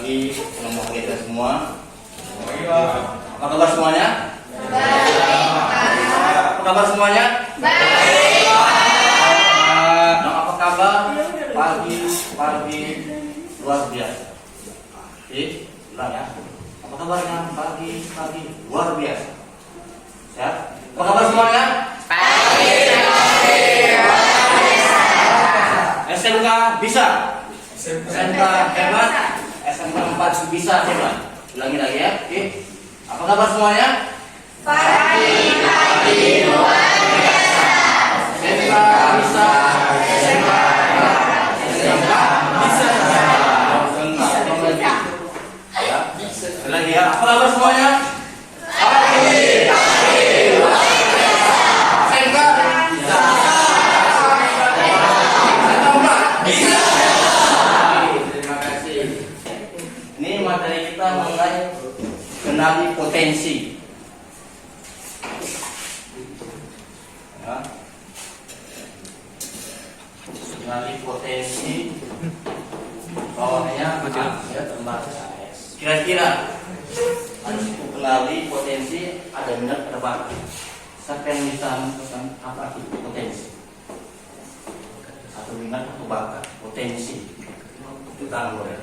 pagi, selamat pagi kita semua. Apa kabar semuanya? Apa kabar semuanya? Apa kabar? Pagi luar biasa. Oke, ulang ya. Apa kabarnya? Pagi luar biasa. Sehat? Apa kabar semuanya? SMK bisa? SMK hebat? SMK 4 bisa hebat? Ulangi lagi ya. Oke. Apa kabar semuanya? Pagi luar biasa. SMK bisa? SMK bisa? Ya. Lagi ya. Apa kabar semuanya? Pagi luar biasa. SMK bisa? Bisa. Terima kasih. Ini materi kita mengenai kenali potensi. Ya. Kenali potensi. Bawahnya ya terbatas. Kira-kira harus kenali potensi, ada minat, ada bakat. Siapa yang bisa menentukan apa itu potensi? Atau minat atau bakat, potensi. Itu tangan boleh.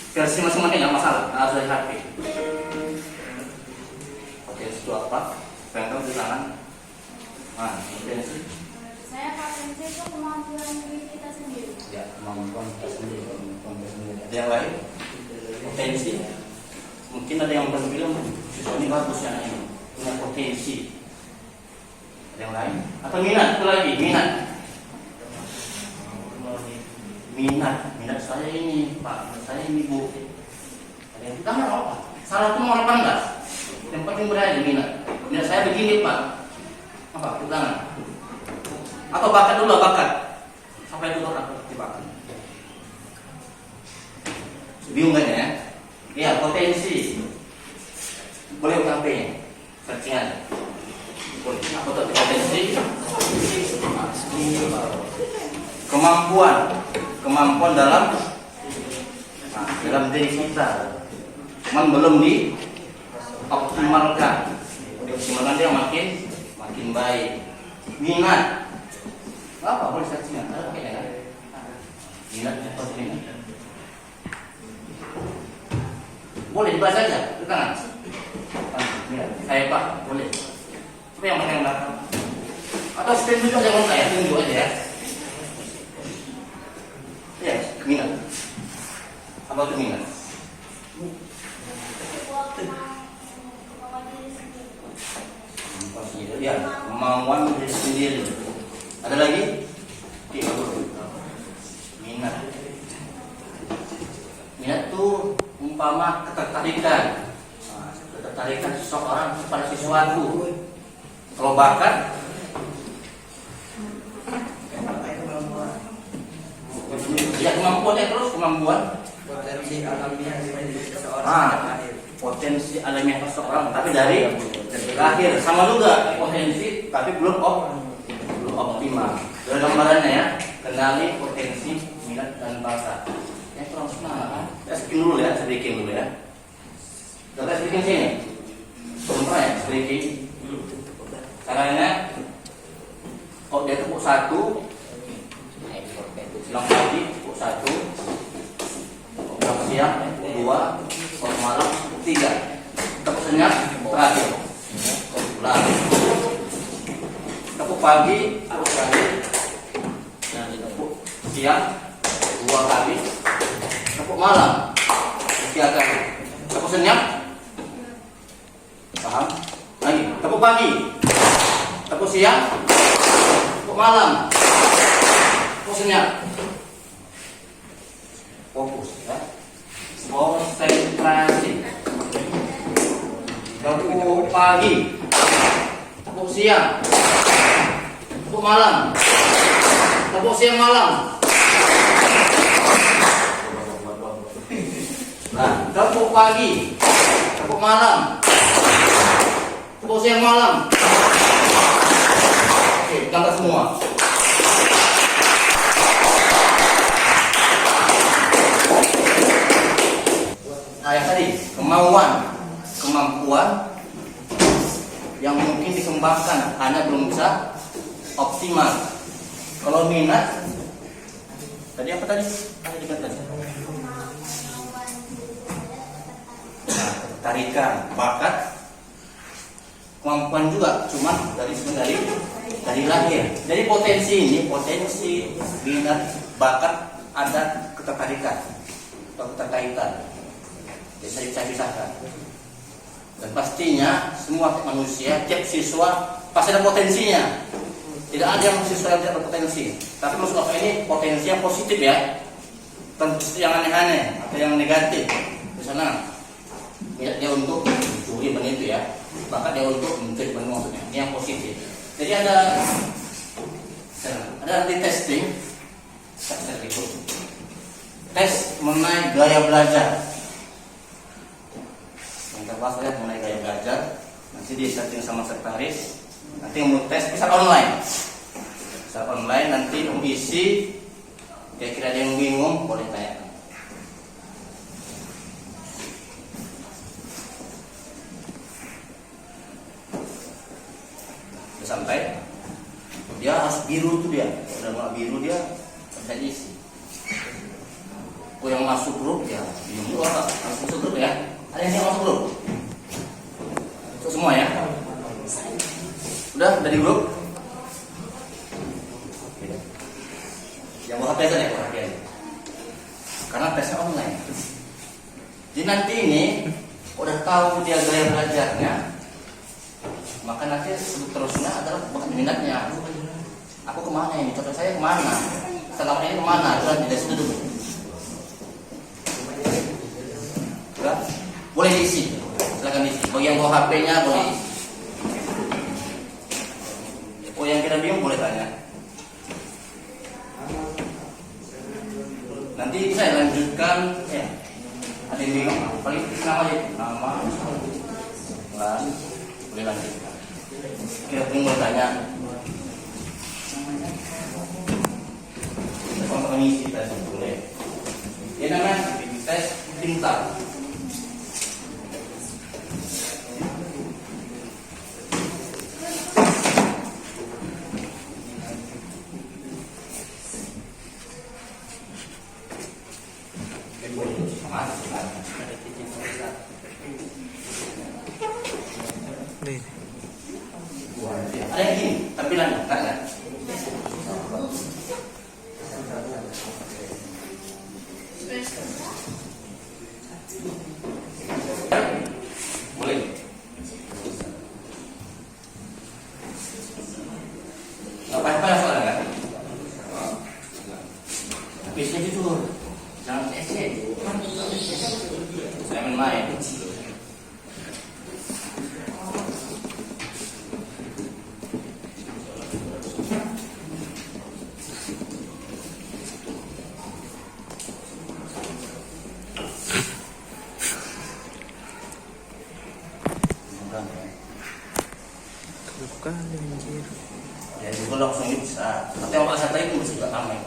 Versi masing-masing nggak masalah, harus dari hati. Potensi itu apa? Pengen di tangan. Nah, potensi. Saya potensi itu kemampuan diri kita sendiri. Ya, kemampuan kita sendiri. Ada yang lain? Potensi. Mungkin ada yang berbilang siswa ini bagus ya ini punya potensi. Ada yang lain? Atau minat? Itu lagi minat. Minat saya ini Pak, saya ini Bu. Ada yang kita nggak apa? Salah itu mau 18. Yang penting berada minat. Minat saya begini Pak. Apa? Tangan. Atau bakat dulu bakat. Sampai dulu aku bakat. Bingung kan ya? Ya potensi. Boleh HP-nya, searching aja. Boleh. Apa tuh potensi? Kemampuan dalam diri kita, cuman belum dioptimalkan. Dioptimalkan dia makin baik. Minat, apa boleh searching aja? Minat seperti ini. Boleh dibaca aja, ke kanan. Saya Pak, boleh. Apa yang mana yang belakang? Atau stand dulu aja saya, tunggu aja ya. Ya, minat. Apa itu minat? Ya, kemauan diri sendiri. Ada lagi? Minat. Minat itu umpama ketertarikan. Ketertarikan seseorang pada sesuatu. Kalau bakat, ya kemampuannya terus kemampuan. Potensi alamiah seseorang. Potensi alamiah seseorang, tapi dari lahir sama juga potensi, tapi belum optimal. Dari gambarannya ya, kenali potensi, minat dan bakat. Yang kurang semangat kan? Saya bikin dulu ya, Kita bikin sini. Contoh ya, bikin. Caranya, kok dia tepuk 1, silang pagi tepuk 1, tepuk siang 2, tepuk malam 3, tepuk senyap terakhir. Ulang. Tepuk pagi, tepuk siang 2 kali, tepuk malam 3 kali, tepuk senyap. Paham? Lagi, tepuk pagi, tepuk siang, tepuk malam, tepuk senyap. Fokus ya. Konsentrasi. Tepuk pagi, tepuk siang, tepuk malam, tepuk siang malam. Nah, tepuk pagi, tepuk malam, tepuk siang malam. Oke, angkat semua. kemampuan yang mungkin dikembangkan, hanya belum bisa optimal. Kalau minat, tadi apa tadi? Ada dikatakan. Nah, ketertarikan, bakat, kemampuan juga, cuman dari lahir. Jadi potensi, minat, bakat, ada ketertarikan atau keterkaitan. Bisa dipisah-pisahkan. Dan pastinya semua manusia, tiap siswa pasti ada potensinya. Tidak ada yang siswa yang tidak berpotensi. Tapi maksud apa ini? Potensi yang positif ya. Tentu yang aneh-aneh atau yang negatif. Misalnya dia untuk mencuri begitu ya. Bahkan dia untuk mencuri begitu maksudnya. Ini yang positif. Jadi ada nanti testing. Tes mengenai gaya belajar. Kita bahas ya mengenai gaya belajar. Nanti di setting sama sekretaris. Nanti mau tes bisa online. Bisa online nanti mengisi. Kira-kira ada yang bingung boleh tanya. Sudah sampai. Dia harus biru tuh dia. Udah mau biru dia bisa diisi. Yang masuk grup ya bingung dulu apa? Harus masuk grup ya. Ada yang masuk grup? Itu semua ya? Udah dari grup? Yang bawa HP aja ya, karena tesnya online. Jadi nanti ini udah tahu dia gaya belajarnya, maka nanti seterusnya adalah bukan minatnya. Aku kemana ini? Contoh saya kemana? Selama ini kemana? Sudah tidak setuju. Sudah? Boleh diisi. Silakan diisi. Bagi yang bawa HP-nya boleh diisi. Oh yang kita bingung boleh tanya. Nanti saya lanjutkan ya. Ada yang bingung? Paling nama aja. Nama. Boleh lanjutkan. Kita tunggu tanya. Untuk mengisi tes boleh. Ini namanya tes pintar. Ada yang gini, tampilan kan? Boleh. Nggak apa-apa soalnya kan? Tapi saya jujur, jangan ese. Saya main-main. Bukan anjir. Ya juga langsung bisa. Tapi yang bahasa tadi itu juga ramai.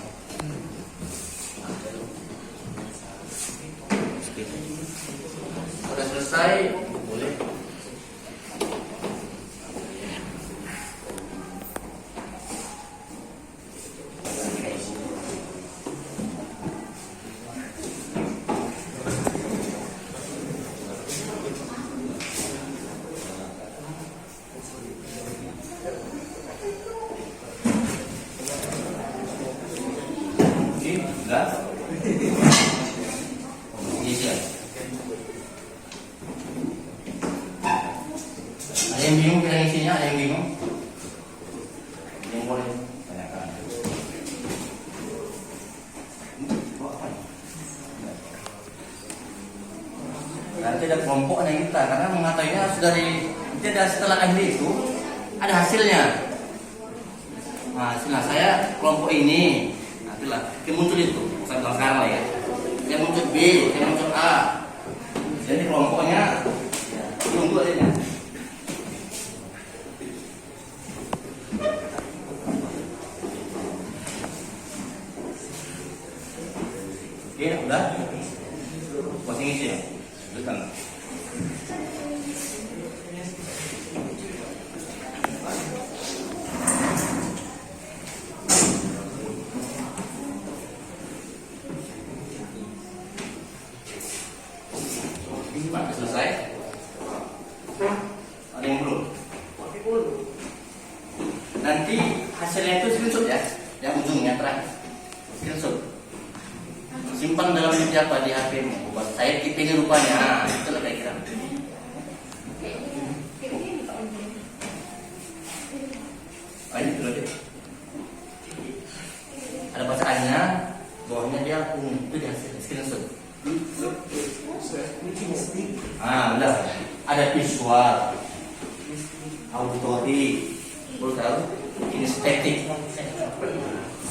Sudah selesai, boleh. Enggak? Ini sih. Ada yang bingung kira isinya? Ada yang bingung? Yang boleh tanyakan. Nanti ada kelompok yang kita karena mengatakannya sudah nanti ada setelah akhir itu ada hasilnya. Nah, hasilnya saya kelompok ini. Nantilah, dia muncul itu, saya bilang sekarang lah ya. Dia muncul B, dia muncul A. Jadi kelompoknya tunggu aja. Oke, udah? Masih ngisi ya? Udah kan? Gimana selesai? Ada yang belum? Nanti hasilnya itu screenshot ya, yang ujungnya terakhir. Screenshot. Simpan dalam media apa di HP-mu. Buat saya tip ini rupanya. Nah, itu lah kira-kira. Oh, ini dulu deh. Ada bacaannya, bawahnya dia itu di hasil screenshot. Benar. Ada visual, auditory, baru tahu, kinestetik.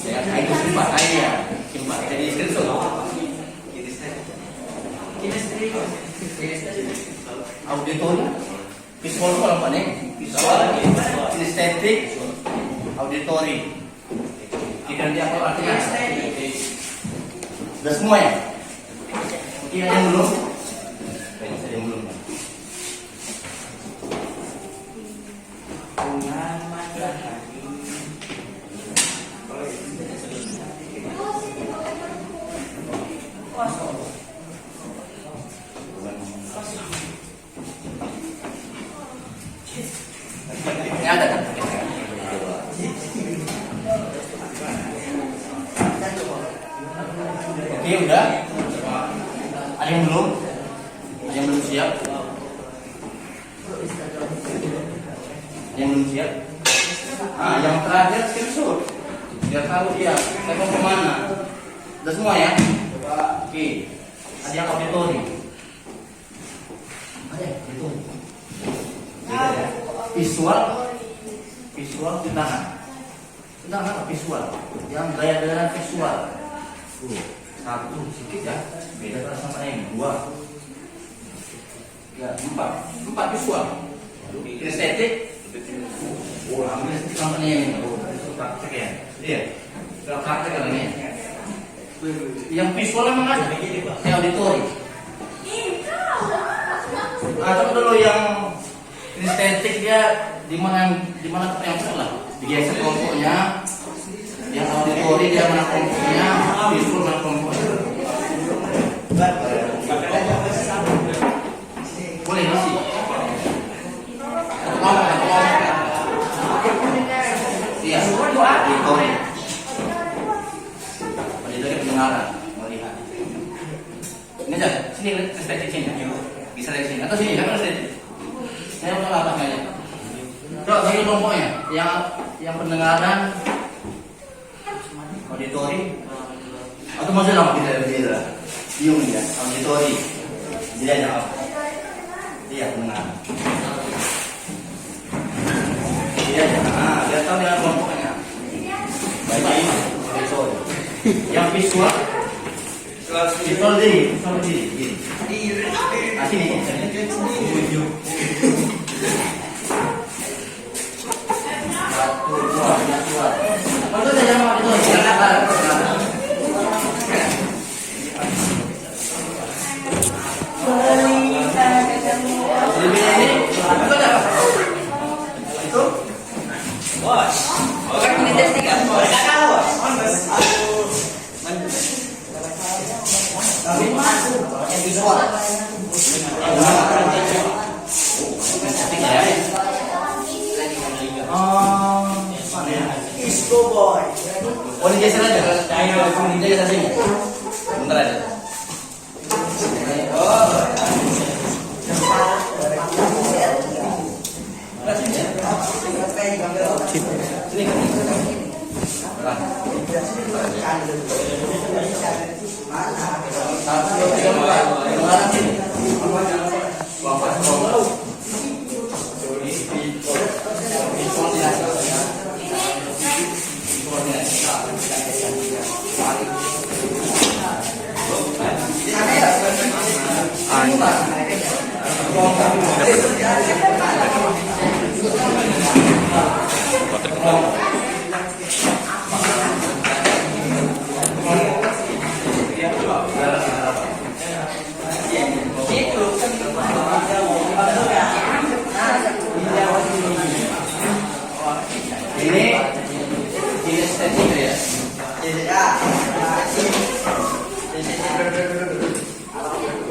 Ya, itu simpan aja, simpan. Jadi screenshot. Auditory, visual itu apa nih? Visual, kinestetik, auditory. Kita nanti apa artinya? Udah semua ya? Mungkin ada yang belum? Ada yang belum? Ini ada kan? Oke, udah. Ada yang belum? Ada yang belum siap? Ada yang belum siap? Nah, yang terakhir screenshot. Biar tahu dia, saya mau kemana. Udah semua ya? Oke. Ada yang auditory. Ada yang auditory. Visual di tangan. Tentang apa visual? Yang gaya-gaya visual. Satu sedikit ya, beda sama yang dua. Ya, empat visual. Kinestetik. Ambil sama ini. Praktek ya. Iya. Kalau praktek kan ini. Yang visual memang ada. Yang auditory. Coba dulu yang kinestetik dia di mana yang salah. Digeser kelompoknya. Yang auditory dia mana kelompoknya, visual mana kelompoknya. Boleh masih. Iya, auditory. Auditory pendengaran, melihat. Ini aja, sini perspektif sini. Bisa dari sini atau sini, jangan dari sini. Saya mau apa aja. Coba sini kelompoknya, yang pendengaran, auditory, atau masih lama kita beda. Yung ya, auditory. Dia ada apa? Dia pendengaran. Dia dia tahu dia kelompoknya. Baik ini auditory. Yang visual, visual di. Sini. Satu, dua. Kalau itu jangan itu itu bos. Orang ini jadi tiga. Enggak kalah bos. Tapi yang visual. Mana ya? Isco boy. Oh, ini geser aja. Ini geser sini. Bentar aja. Sini.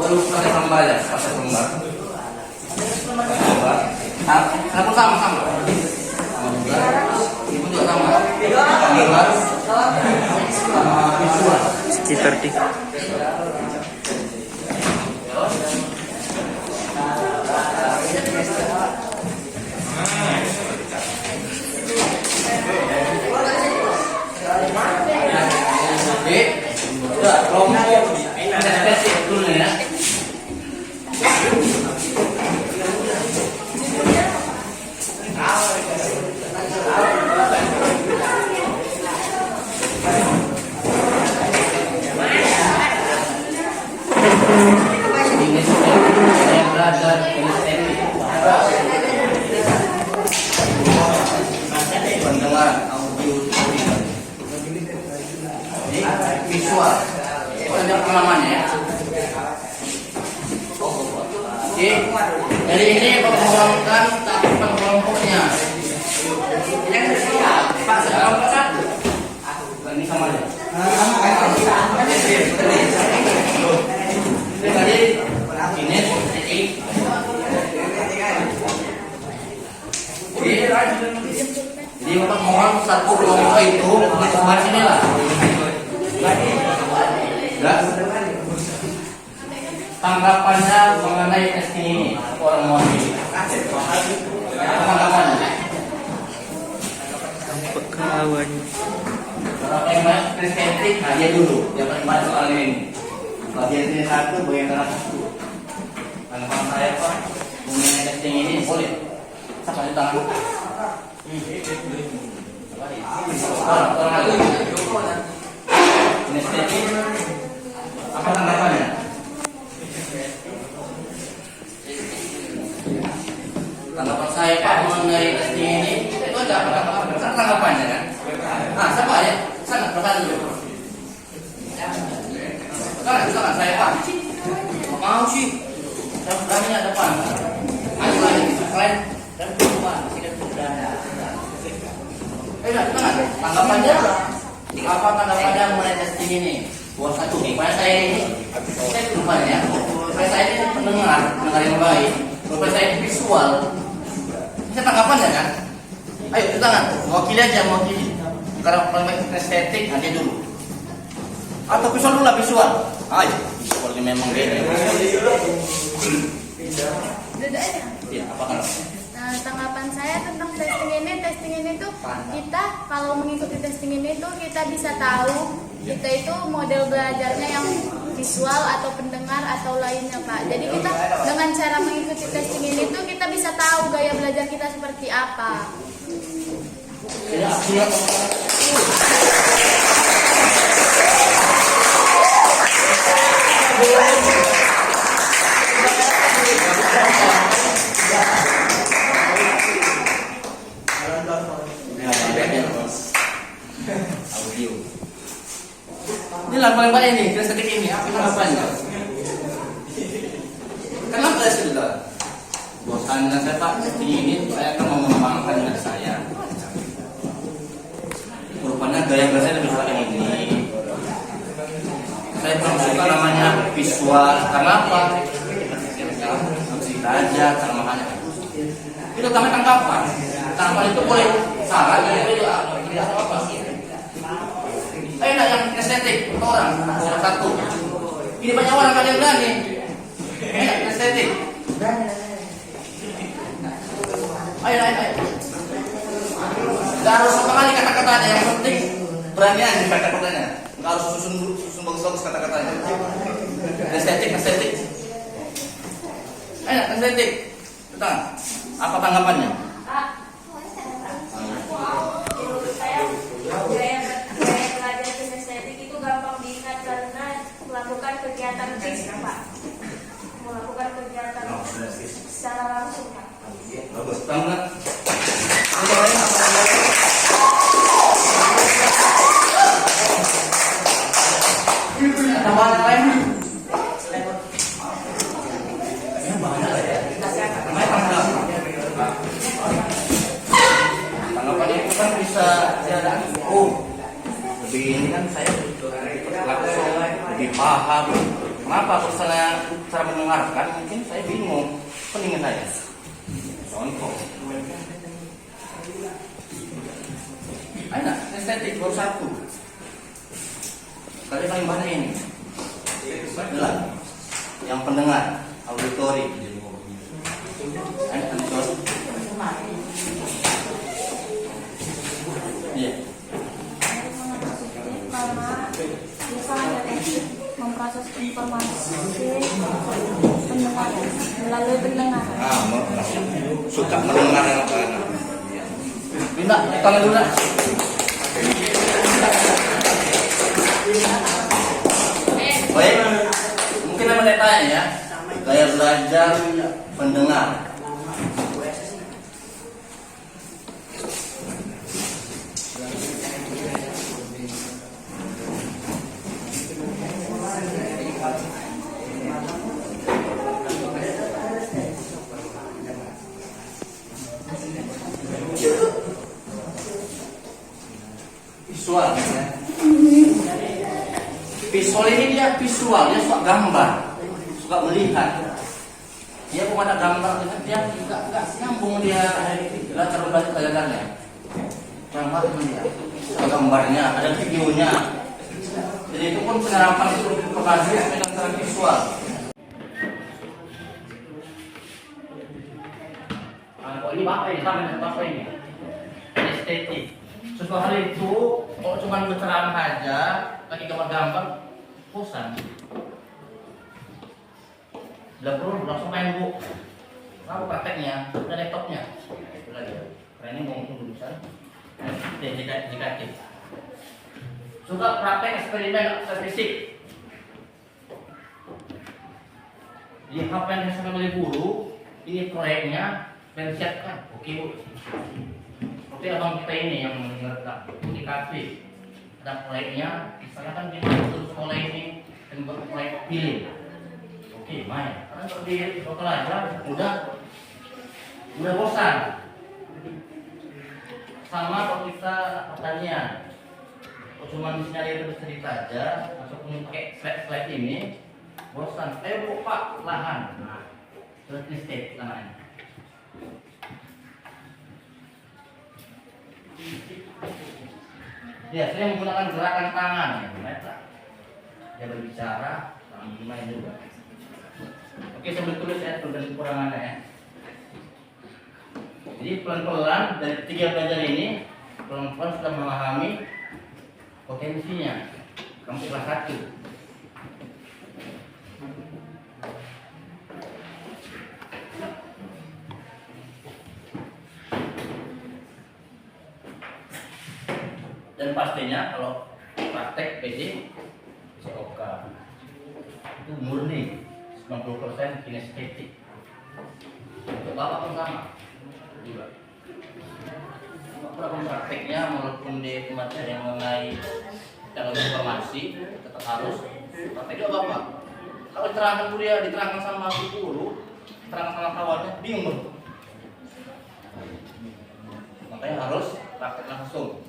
Lalu pakai lembar ya, pakai lembar. Aku sama. Ibu juga sama. Lembar. Sama visual. Sekitar di Kalau mau spesifik dulu ya. Ini saya belajar estetik. Pendengaran audio visual. Ada pengalamannya ya. Oke. Dari ini pengalaman tahapan kelompoknya. Pak sekelompok kan? Ini sama aja. Tadi ini titik. Oke. Jadi untuk mohon satu kelompok itu di sebelah sini lah. Tanggapannya mengenai testing ini orang mewakili. Tanggapannya. pekawan. Kalau yang banyak presentif, nah dia dulu. Dia paling banyak soal ini. Kalau dia ini satu, bagian tengah satu. Tanggapan saya Pak, mengenai testing ini boleh. Siapa di tangan? Orang lagi. Ini testing. Apa tanggapannya? Tanggapan saya Pak mengenai testing ini itu ada tanggapannya kan? Nah, siapa ya? Sana, depan dulu. Sana, saya Pak. Mau sih. Saya berani depan. Maju lagi, kalian dan depan, tidak sudah. Dengar, tanggapannya apa tanggapannya mengenai testing ini? Buat satu, gimana saya ini? Saya lupa ya. Saya ini pendengar yang baik. Kalau saya visual, bisa tanggapannya kan? Ayo kita tangan, mewakili aja mewakili. Karena paling estetik nanti dulu. Atau visual dulu lah visual. Ayo visual ini memang gini. Ya, apa kan? Nah, tanggapan saya tentang testing ini tuh kita kalau mengikuti testing ini tuh kita bisa tahu kita itu model belajarnya yang visual atau pendengar atau lainnya Pak. Jadi kita dengan cara mengikuti testing ini tuh kita bisa tahu gaya belajar kita seperti apa. Audio. Ini lah paling banyak ini, estetik ini apa tanggapannya? Kenapa saya sudah? Bosannya saya Pak, testing ini saya akan mengembangkan dengan saya. Rupanya gaya belajar lebih suka yang ini. Saya kurang suka namanya visual. Karena apa? Kita aja cara makanya. Itu namanya tanggapan. Tanggapan itu boleh salah, itu tidak apa-apa. Ayo nak yang estetik, orang salah satu. Ini banyak orang kan yang berani. Ayo estetik. Ayo. Gak harus sama kali kata-katanya, yang penting beranian di kata-katanya. Gak harus susun bagus-bagus kata-katanya. Estetik. Ayo estetik. Betul. Apa tanggapannya? Menurut saya gaya belajar estetik itu gampang diingat karena melakukan kegiatan fisik Pak. Melakukan kegiatan secara langsung Pak. Bagus banget. Tambahan lain? Tanggapannya itu kan bisa lebih ini kan saya langsung lebih paham Kenapa kalau saya cara mendengarkan mungkin saya bingung, peningan saya. Contoh. Enak, estetik baru satu. Kali paling banyak ini. Adalah yang pendengar, auditori. Enak, auditori. Iya. Karena biasanya memproses informasi pendengar melalui pendengaran. Suka mendengar yang apa? Minta tangan dulu. Baik, mungkin ada tanya ya. Gaya belajar pendengar. Visual ya. Visual ini dia visual, dia suka gambar, suka melihat. Dia bukan ada gambar, dia nggak nyambung dia latar belakang kelihatannya. Gambar dia, suka gambarnya, ada videonya. Jadi itu pun penerapan informasi dengan cara visual. Kalau ini apa ini? Sama dengan apa ini? Estetik. Sesuatu hal itu, kalau cuma berceramah aja, lagi gambar-gambar, bosan. Bila perlu langsung main bu. Lalu prakteknya, ada laptopnya. Itu lagi. Karena ini mau tulisan. Jika suka praktek eksperimen fisik. Jadi apa yang disampaikan oleh guru, ini proyeknya dan siapkan. Oke bu. Seperti abang kita ini yang mengerti komunikasi, ada proyeknya, misalnya kan kita untuk sekolah ini dan berproyek pilih. Oke, main. Karena kalau di pelajar udah bosan. Sama kalau kita pertanian, kalau cuma misalnya itu cerita aja, ataupun pakai slide ini, bosan. Bu pak lahan, nah, terus state namanya. Ya, saya menggunakan gerakan tangan ya, dia berbicara, tangan main juga. Oke, sambil tulis ya, tulis kekurangannya ya. Jadi pelan-pelan dari 3 belajar ini, pelan-pelan sudah memahami potensinya. Kamu kelas 1. Dan pastinya kalau praktek PD COK itu murni 90% kinestetik. Untuk bapak pun sama juga. Walaupun prakteknya walaupun di materi yang mengenai teknologi informasi tetap harus praktek juga bapak. Kalau diterangkan kuliah, diterangkan sama guru, diterangkan sama kawannya, bingung. Makanya harus praktek langsung.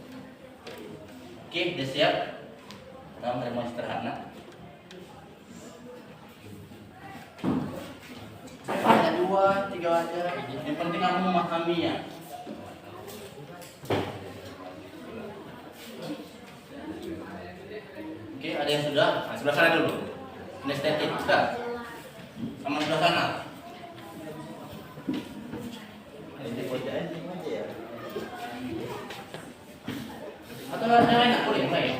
Oke, udah siap? Kita mau istirahat. Ada 2, 3 aja. Yang penting kamu memahaminya. Oke, ada yang sudah? Nah, sebelah sana dulu. Kinestetik, sudah? Sama sebelah sana. Atau yang lain boleh mulai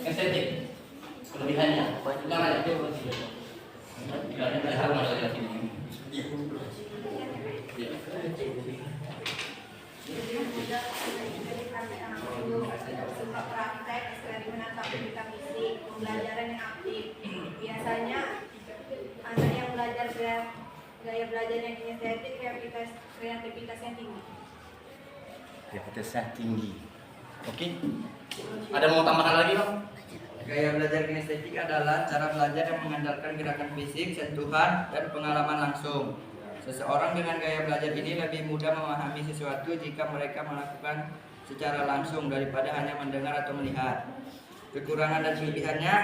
estetik kelebihannya jangan ada tidak harus masuk ke sini. Praktek eksperimen atau aktivitas fisik, pembelajaran yang aktif. Biasanya anak yang belajar gaya belajar yang kinestetik, kreativitasnya tinggi. Kreativitasnya tinggi. Oke. Ada mau tambahan lagi, Bang? Gaya belajar kinestetik adalah cara belajar yang mengandalkan gerakan fisik, sentuhan, dan pengalaman langsung. Seseorang dengan gaya belajar ini lebih mudah memahami sesuatu jika mereka melakukan secara langsung daripada hanya mendengar atau melihat. Kekurangan dan kelebihannya,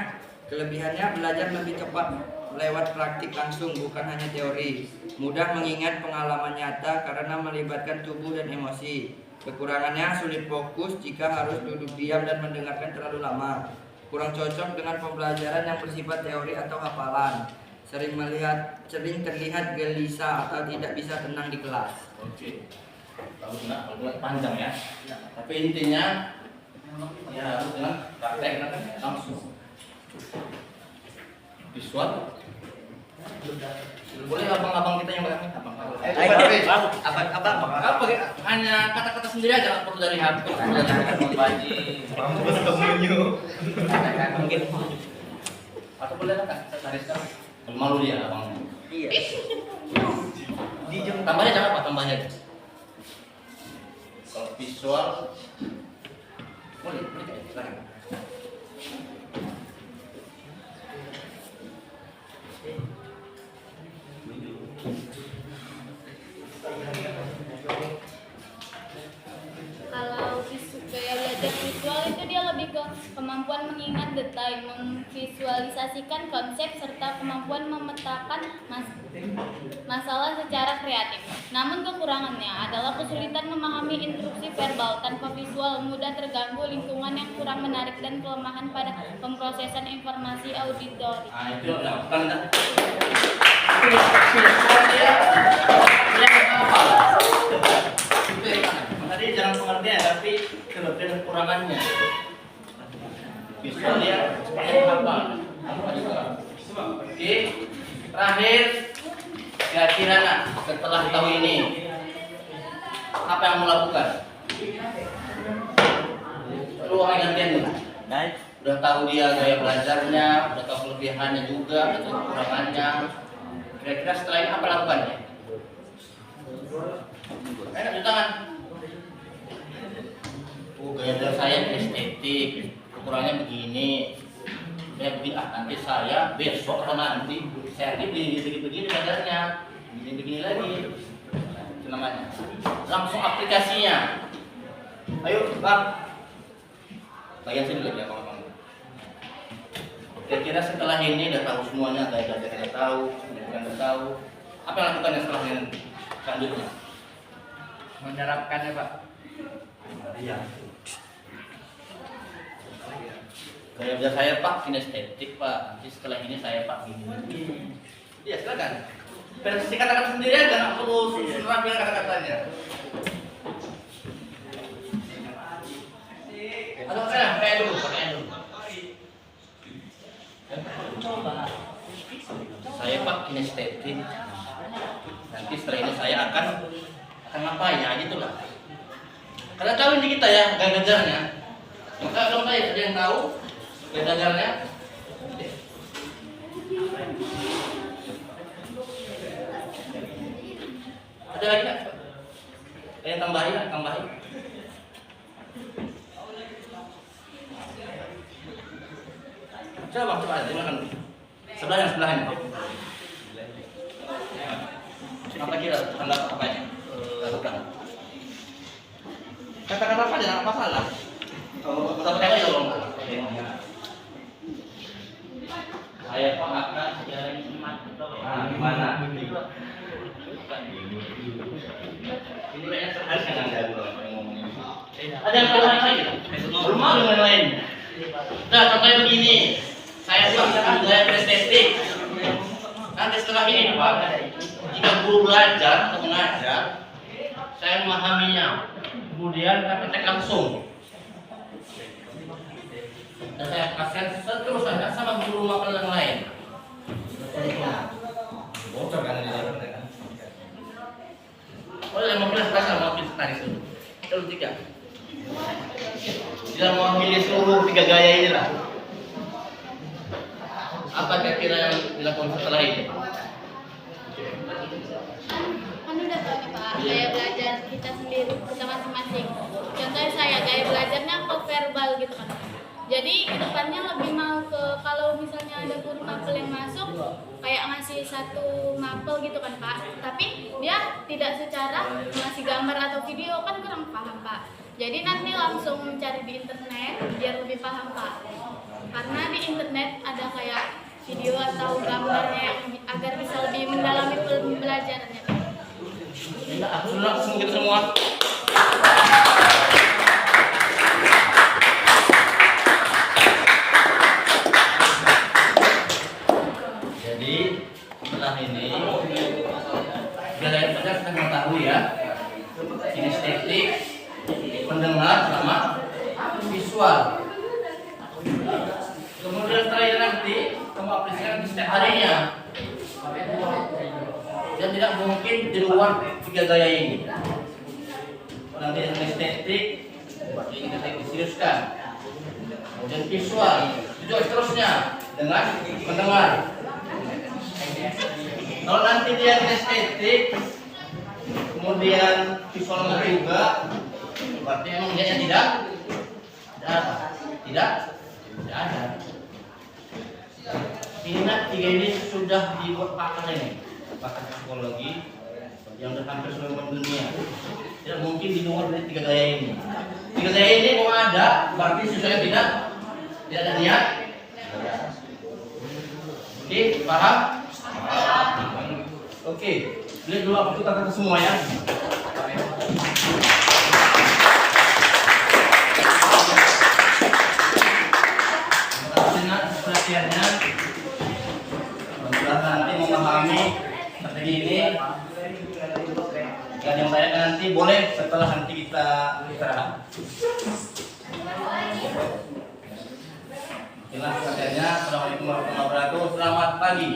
Kelebihannya belajar lebih cepat lewat praktik langsung, bukan hanya teori. Mudah mengingat pengalaman nyata karena melibatkan tubuh dan emosi. Kekurangannya sulit fokus jika harus duduk diam dan mendengarkan terlalu lama. Kurang cocok dengan pembelajaran yang bersifat teori atau hafalan. Sering terlihat gelisah atau tidak bisa tenang di kelas. Oke. Kalau nggak panjang ya. Tapi intinya ya harus dengan praktek langsung. Visual. Boleh abang-abang kita yang belakang. Abang. Apa? Hanya kata-kata sendiri aja, nggak perlu dari HP. Mungkin. Atau boleh kan? Cari sekarang. Malu dia abang. Iya. Tambahnya jangan apa? Tambahnya. Kalau visual, boleh silakan. Kalau gaya belajar visual itu dia lebih ke kemampuan mengingat detail, memvisualisasikan konsep, serta kemampuan memetakan masalah secara kreatif. Namun kekurangannya adalah kesulitan memahami instruksi verbal tanpa visual, mudah terganggu lingkungan yang kurang menarik, dan kelemahan pada pemrosesan informasi auditori. Ah itu bukan visual dia apa? Tadi jangan pengertian tapi kelebihan dan kekurangannya. Visual dia apa? Oke, terakhir kira-kira nak setelah tahu ini apa yang mau lakukan? Lu orang gantian dulu. Udah tahu dia gaya belajarnya, udah tahu kelebihannya juga, udah tahu kekurangannya. Kira-kira setelah ini apa lakukannya? Ayo tunjuk tangan. Gaya belajar saya estetik, kekurangannya begini. Saya begini, nanti saya besok atau nanti saya begini belajarnya, begini lagi. Itu namanya. Langsung aplikasinya. Ayo, Bang. Bagian sini dulu ya, Bang. Kira-kira setelah ini udah tahu semuanya, gaya belajar udah tahu, udah tahu. Apa yang lakukannya setelah ini selanjutnya? Menerapkannya, Pak. Iya. Gaya belajar saya Pak kinestetik Pak. Nanti setelah ini saya Pak gini. Iya silakan. Versi kata-kata sendiri aja, nggak perlu rapikan kata-katanya. Atau kayak dulu, pakai dulu. Saya Pak kinestetik. Nanti setelah ini saya akan ngapain ya gitulah. Karena tahu ini kita ya gaya belajarnya. Maka kalau saya ada yang tahu gaya belajarnya. Ada lagi nggak? Yang tambahin. Coba silakan. Sebelahnya. Apa kira anda apa ya? Lakukan. Kata-kata apa aja, nggak masalah. Tapi kata ya dong. Saya Pak akan sejarah iman. Gimana? Ini banyak sekali yang ada ngomongin. Ada yang lain? Belum ada yang lain. Nah, contohnya begini. Saya Pak gaya estetik. Nanti setelah ini Pak, jika guru belajar atau mengajar, saya memahaminya. Kemudian saya praktek langsung. Dan saya kasihkan seterusnya sama guru makan yang lain. Bocor kan ini. Oleh 15 bahasa mau kita tarik dulu. Terus 3. Tidak mewakili seluruh 3 gaya ini lah. Apa kira-kira yang dilakukan setelah ini? Kan udah tahu nih Pak, gaya belajar kita sendiri, kita masing-masing. Contohnya saya, gaya belajarnya ke verbal gitu kan. Jadi kedepannya lebih mau ke, kalau misalnya ada guru mapel yang masuk, kayak ngasih satu mapel gitu kan Pak. Tapi dia tidak secara ngasih gambar atau video, kan kurang paham Pak. Jadi nanti langsung mencari di internet biar lebih paham Pak. Karena di internet ada kayak video atau gambarnya yang agar bisa lebih mendalami pembelajarannya. Langsung kita semua. Jadi setelah ini kalian sudah mengetahui ya kinestetik, pendengar sama visual. Kemudian terakhir nanti kamu aplikasikan di setiap harinya. Dan tidak mungkin di luar 3 gaya ini. Nanti kinestetik, ini kita diseriuskan. Kemudian visual, juga seterusnya dengan mendengar. Kalau nanti dia kinestetik, kemudian visual juga, berarti memang dia tidak ada. Ingat 3 ini sudah dibuat pakar ini, pakar psikologi yang sudah hampir seluruh dunia. Tidak mungkin di luar dari 3 gaya ini. 3 gaya ini mau ada, berarti siswanya tidak ada niat. Oke, paham? Oke, lihat dulu apa kita kata semua ya. Perhatiannya, nanti memahami strategi ini. Dan yang saya nanti boleh setelah nanti kita istirahat. Inilah perhatiannya. Assalamualaikum warahmatullahi wabarakatuh. Selamat pagi.